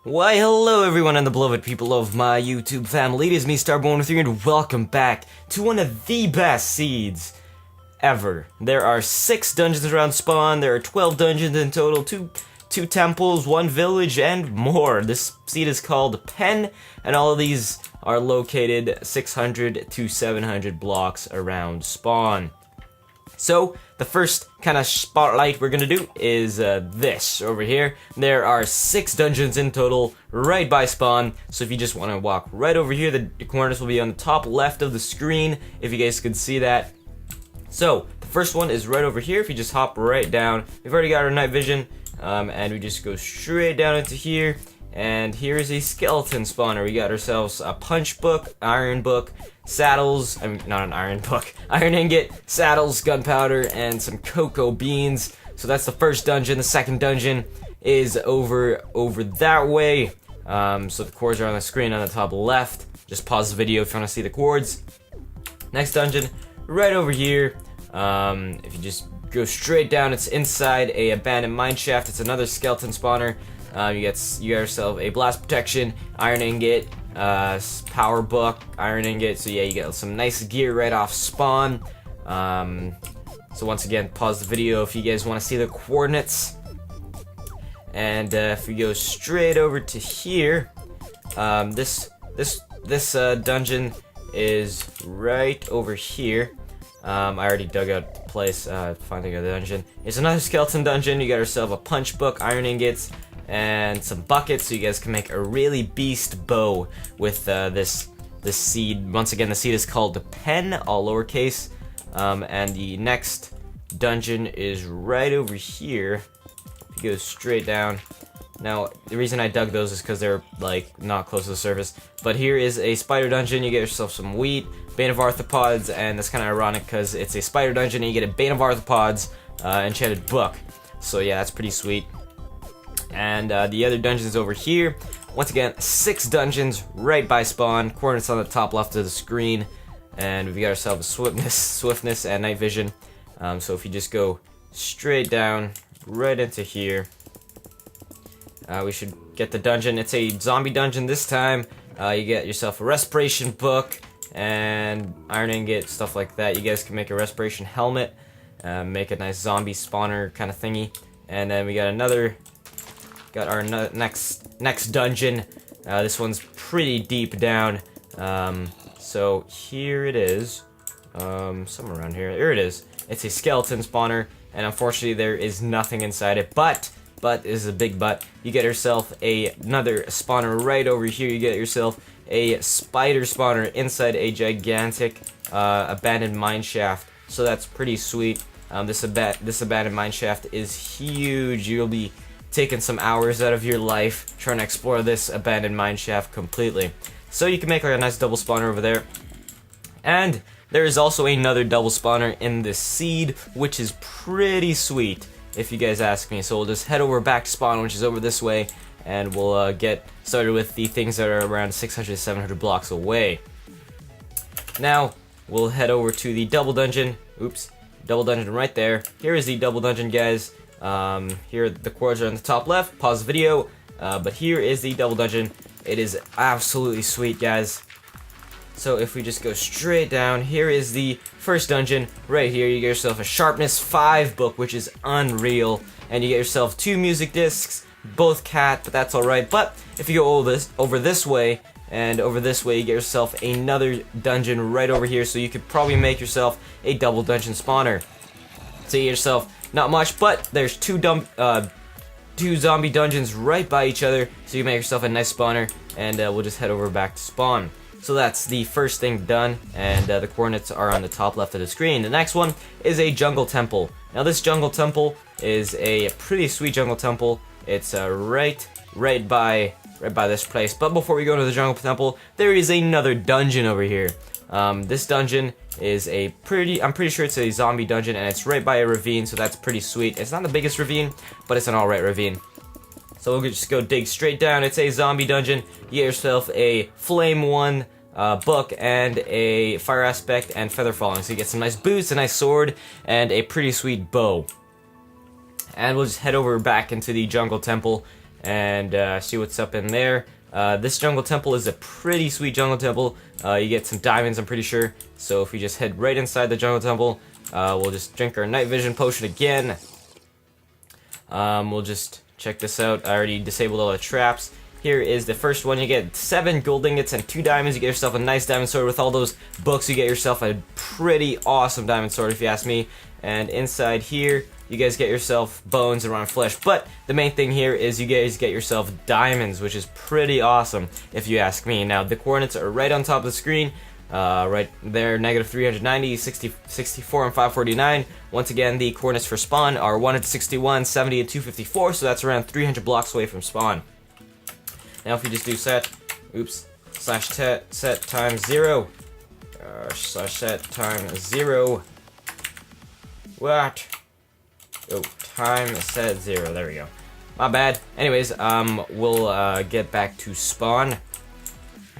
Why, hello everyone and the beloved people of my YouTube family. It is me, Starboy with you, and welcome back to one of the best seeds ever. There are 6 dungeons around spawn, there are 12 dungeons in total, two temples, 1 village, and more. This seed is called Pen, and all of these are located 600 to 700 blocks around spawn. So, the first kind of spotlight we're gonna do is this over here. There are 6 dungeons in total right by spawn, so if you just want to walk right over here, the coordinates will be on the top left of the screen, if you guys could see that. So, the first one is right over here. If you just hop right down, we've already got our night vision, and we just go straight down into here. And here's a skeleton spawner. We got ourselves a punch book, iron book, saddles, I mean, not an iron book, iron ingot, saddles, gunpowder, and some cocoa beans. So that's the first dungeon. The second dungeon is over that way. So the chords are on the screen on the top left. Just pause the video if you want to see the chords. Next dungeon, right over here. If you just go straight down, it's inside a abandoned mine shaft. It's another skeleton spawner. You got yourself a blast protection, iron ingot, power book, iron ingot. So yeah, you get some nice gear right off spawn. So once again, pause the video if you guys want to see the coordinates. And if we go straight over to here, this dungeon is right over here. I already dug out the place, finding a dungeon. It's another skeleton dungeon. You got yourself a punch book, iron ingots, and some buckets, so you guys can make a really beast bow with this seed. Once again, the seed is called the Pen, all lowercase. And the next dungeon is right over here. If you go straight down. Now, the reason I dug those is because they're like not close to the surface. But here is a spider dungeon. You get yourself some wheat, bane of arthropods, and that's kind of ironic because it's a spider dungeon and you get a bane of arthropods enchanted book. So yeah, that's pretty sweet. And the other dungeons over here. Once again, 6 dungeons right by spawn. Coordinates on the top left of the screen. And we've got ourselves swiftness, and night vision. So if you just go straight down, right into here, we should get the dungeon. It's a zombie dungeon this time. You get yourself a respiration book and iron ingot, stuff like that. You guys can make a respiration helmet, make a nice zombie spawner kind of thingy. And then we got our next dungeon. This one's pretty deep down. So here it is. Somewhere around here. There it is. It's a skeleton spawner, and unfortunately there is nothing inside it. But this is a big but. You get yourself another spawner right over here. You get yourself a spider spawner inside a gigantic abandoned mine shaft. So that's pretty sweet. This abandoned mine shaft is huge. You'll be taking some hours out of your life trying to explore this abandoned mine shaft completely. So you can make like a nice double spawner over there. And there is also another double spawner in this seed, which is pretty sweet, if you guys ask me. So we'll just head over back to spawn, which is over this way, and we'll get started with the things that are around 600 to 700 blocks away. Now, we'll head over to the double dungeon. Oops, double dungeon right there. Here is the double dungeon, guys. Here the chords are on the top left. Pause the video. But here is the double dungeon. It is absolutely sweet, guys. So if we just go straight down, here is the first dungeon. Right here, you get yourself a sharpness 5 book, which is unreal. And you get yourself 2 music discs, both cat, but that's alright. But if you go over this way, and over this way, you get yourself another dungeon right over here. So you could probably make yourself a double dungeon spawner. So you get yourself not much, but there's 2 zombie dungeons right by each other, so you make yourself a nice spawner, and we'll just head over back to spawn. So that's the first thing done, and the coordinates are on the top left of the screen. The next one is a jungle temple. Now this jungle temple is a pretty sweet jungle temple. It's right by this place. But before we go to the jungle temple, there is another dungeon over here. This dungeon is I'm pretty sure it's a zombie dungeon, and it's right by a ravine, so that's pretty sweet. It's not the biggest ravine, but it's an alright ravine. So we'll just go dig straight down. It's a zombie dungeon. You get yourself a flame 1 book and a fire aspect and feather falling. So you get some nice boots, a nice sword, and a pretty sweet bow. And we'll just head over back into the jungle temple. and see what's up in there. This jungle temple is a pretty sweet jungle temple. You get some diamonds, I'm pretty sure. So if we just head right inside the jungle temple, we'll just drink our night vision potion again. We'll just check this out. I already disabled all the traps. Here is the first one. You get 7 gold ingots and 2 diamonds. You get yourself a nice diamond sword. With all those books, you get yourself a pretty awesome diamond sword, if you ask me. And inside here, you guys get yourself bones and rotten flesh. But the main thing here is you guys get yourself diamonds, which is pretty awesome, if you ask me. Now, the coordinates are right on top of the screen. Right there, negative 390, 64, and 549. Once again, the coordinates for spawn are 1 at 61, 70, and 254, so that's around 300 blocks away from spawn. Now if we just do set times 0, slash set times 0, what? Oh, time set 0, there we go. My bad. Anyways, we'll get back to spawn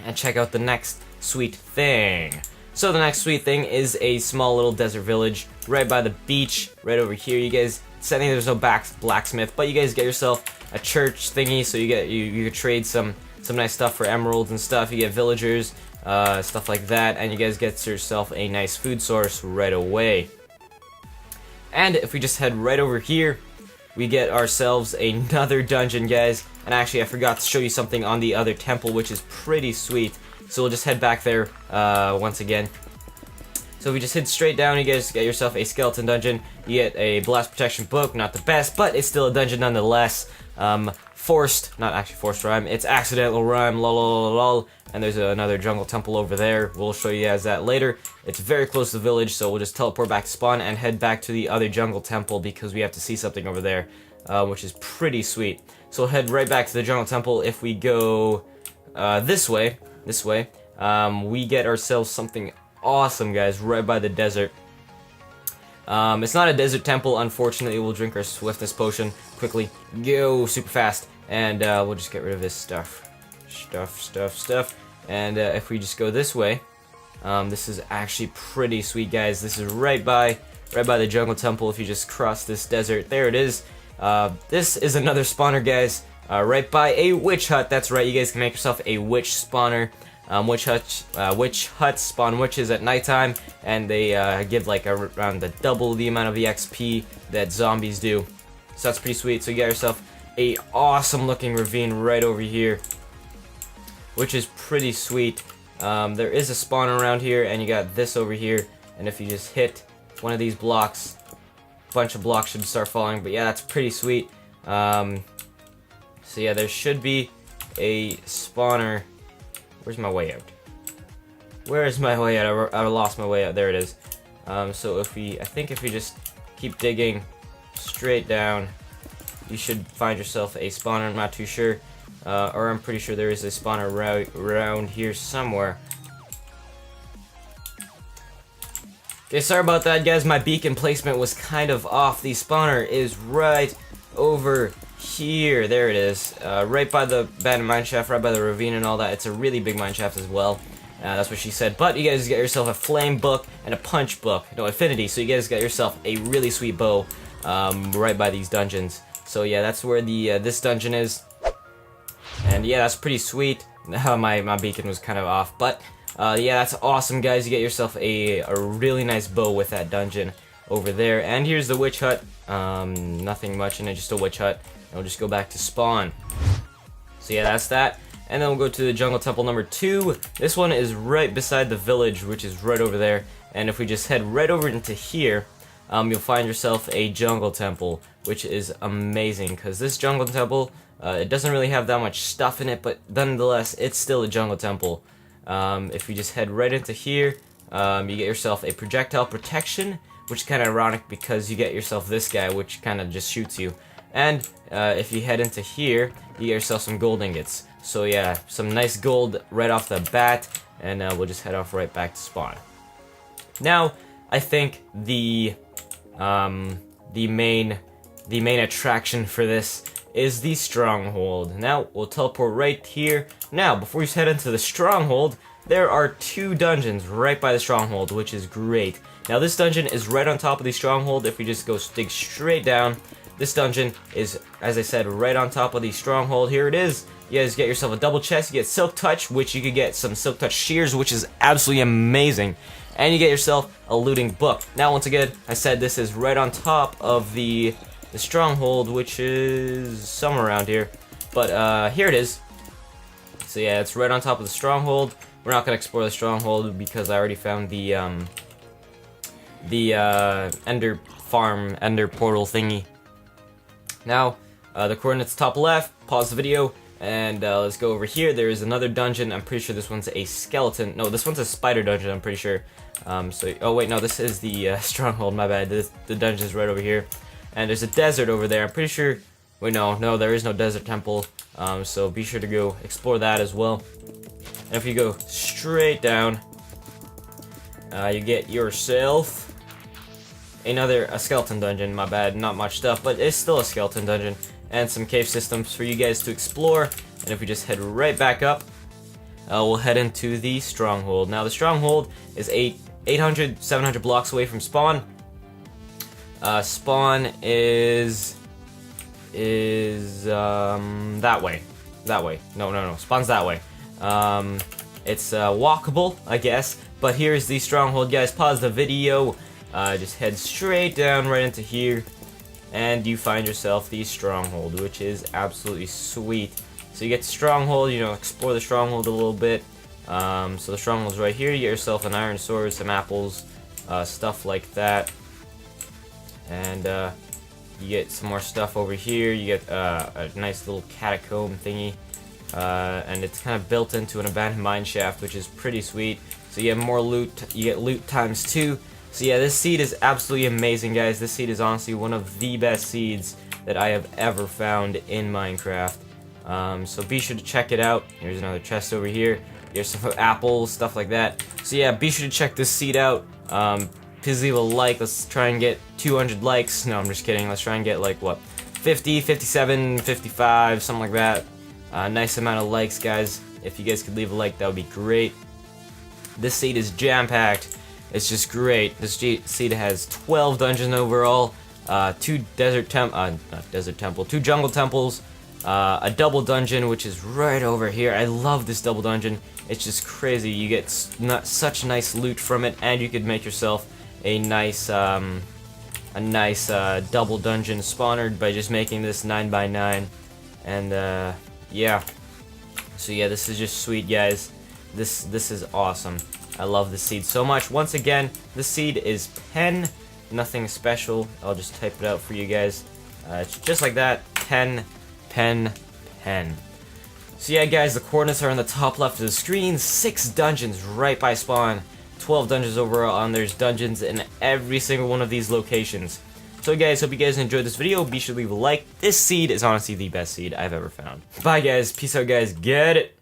and check out the next sweet thing. So the next sweet thing is a small little desert village right by the beach, right over here. You guys, sadly there's no blacksmith, but you guys get yourself a church thingy, so you could trade some nice stuff for emeralds and stuff. You get villagers, stuff like that, and you guys get yourself a nice food source right away. And if we just head right over here, we get ourselves another dungeon, guys. And actually, I forgot to show you something on the other temple, which is pretty sweet. So we'll just head back there once again. So if we just head straight down, you guys get yourself a skeleton dungeon. You get a blast protection book, not the best, but it's still a dungeon nonetheless. Not actually forced rhyme, it's accidental rhyme, lol lol lol. And there's another jungle temple over there. We'll show you guys that later. It's very close to the village, so we'll just teleport back to spawn and head back to the other jungle temple because we have to see something over there, which is pretty sweet. So we'll head right back to the jungle temple. If we go this way, we get ourselves something awesome, guys, right by the desert. It's not a desert temple, unfortunately. We'll drink our swiftness potion quickly, go super fast, and we'll just get rid of this stuff. And if we just go this way, this is actually pretty sweet, guys. This is right by the jungle temple. If you just cross this desert, there it is. This is another spawner, guys, right by a witch hut. That's right, you guys can make yourself a witch spawner. Witch huts spawn witches at nighttime, and they give like around double the amount of EXP that zombies do. So that's pretty sweet. So you get yourself a awesome looking ravine right over here, which is pretty sweet. There is a spawner around here, and you got this over here. And if you just hit one of these blocks, a bunch of blocks should start falling. But yeah, that's pretty sweet. So yeah, there should be a spawner. Where's my way out? Where is my way out? I lost my way out. There it is. So I think if we just keep digging straight down, you should find yourself a spawner. I'm not too sure. Or I'm pretty sure there is a spawner around here somewhere. Okay, sorry about that, guys. My beacon placement was kind of off. The spawner is right over here. There it is. Right by the abandoned mineshaft, right by the ravine and all that. It's a really big mineshaft as well. That's what she said. But you guys get yourself a flame book and a punch book. No, affinity. So you guys get yourself a really sweet bow right by these dungeons. So yeah, that's where the this dungeon is. And yeah, that's pretty sweet. My beacon was kind of off. But yeah, that's awesome, guys. You get yourself a really nice bow with that dungeon over there. And here's the witch hut. Nothing much in it, just a witch hut. And we'll just go back to spawn. So yeah, that's that. And then we'll go to the jungle temple number 2. This one is right beside the village, which is right over there. And if we just head right over into here, you'll find yourself a jungle temple, which is amazing. Because this jungle temple, it doesn't really have that much stuff in it, but nonetheless, it's still a jungle temple. If we just head right into here, you get yourself a projectile protection, which is kind of ironic because you get yourself this guy, which kind of just shoots you. And if you head into here, you get yourself some gold ingots. So yeah, some nice gold right off the bat, and we'll just head off right back to spawn. Now, I think the main attraction for this is the Stronghold. Now, we'll teleport right here. Now, before we head into the Stronghold, there are 2 dungeons right by the Stronghold, which is great. Now, this dungeon is right on top of the Stronghold. If we just go dig straight down, This dungeon is, as I said, right on top of the Stronghold. Here it is. You guys get yourself a double chest. You get Silk Touch, which you could get some Silk Touch shears, which is absolutely amazing. And you get yourself a looting book. Now, once again, I said this is right on top of the Stronghold, which is somewhere around here. But here it is. So yeah, it's right on top of the Stronghold. We're not gonna explore the Stronghold because I already found the Ender farm, Ender portal thingy. Now, the coordinates top left. Pause the video. And let's go over here. There is another dungeon. I'm pretty sure this one's a skeleton. No, this one's a spider dungeon, I'm pretty sure. Oh wait, no, this is the Stronghold, my bad. The dungeon is right over here. And there's a desert over there. I'm pretty sure... Wait, no, there is no desert temple. So be sure to go explore that as well. And if you go straight down, you get yourself a skeleton dungeon, my bad. Not much stuff, but it's still a skeleton dungeon. And some cave systems for you guys to explore. And if we just head right back up, we'll head into the Stronghold. Now the Stronghold is 800, 700 blocks away from spawn. Spawn is that way. No. Spawn's that way. It's walkable, I guess. But here's the Stronghold, guys. Pause the video. Just head straight down right into here. And you find yourself the Stronghold, which is absolutely sweet. So you get to Stronghold, explore the Stronghold a little bit. So the Stronghold's right here. You get yourself an iron sword, some apples, stuff like that. And you get some more stuff over here. You get a nice little catacomb thingy. And it's kind of built into an abandoned mine shaft, which is pretty sweet. So you get more loot. You get loot times 2. So yeah, this seed is absolutely amazing, guys. This seed is honestly one of the best seeds that I have ever found in Minecraft. So be sure to check it out. Here's another chest over here. Here's some apples, stuff like that. So yeah, be sure to check this seed out. Please leave a like. Let's try and get 200 likes. No, I'm just kidding. Let's try and get like, what, 50, 57, 55, something like that. Nice amount of likes, guys. If you guys could leave a like, that would be great. This seed is jam-packed. It's just great. This seed has 12 dungeons overall, 2 two jungle temples, a double dungeon, which is right over here. I love this double dungeon. It's just crazy. You get such nice loot from it, and you could make yourself a nice double dungeon spawner by just making this 9x9. And yeah. So yeah, this is just sweet, guys. This is awesome. I love this seed so much. Once again, this seed is pen, nothing special. I'll just type it out for you guys. It's just like that, pen. So yeah, guys, the coordinates are on the top left of the screen. 6 dungeons right by spawn. 12 dungeons overall, and there's dungeons in every single one of these locations. So guys, hope you guys enjoyed this video. Be sure to leave a like. This seed is honestly the best seed I've ever found. Bye guys, peace out guys, get it!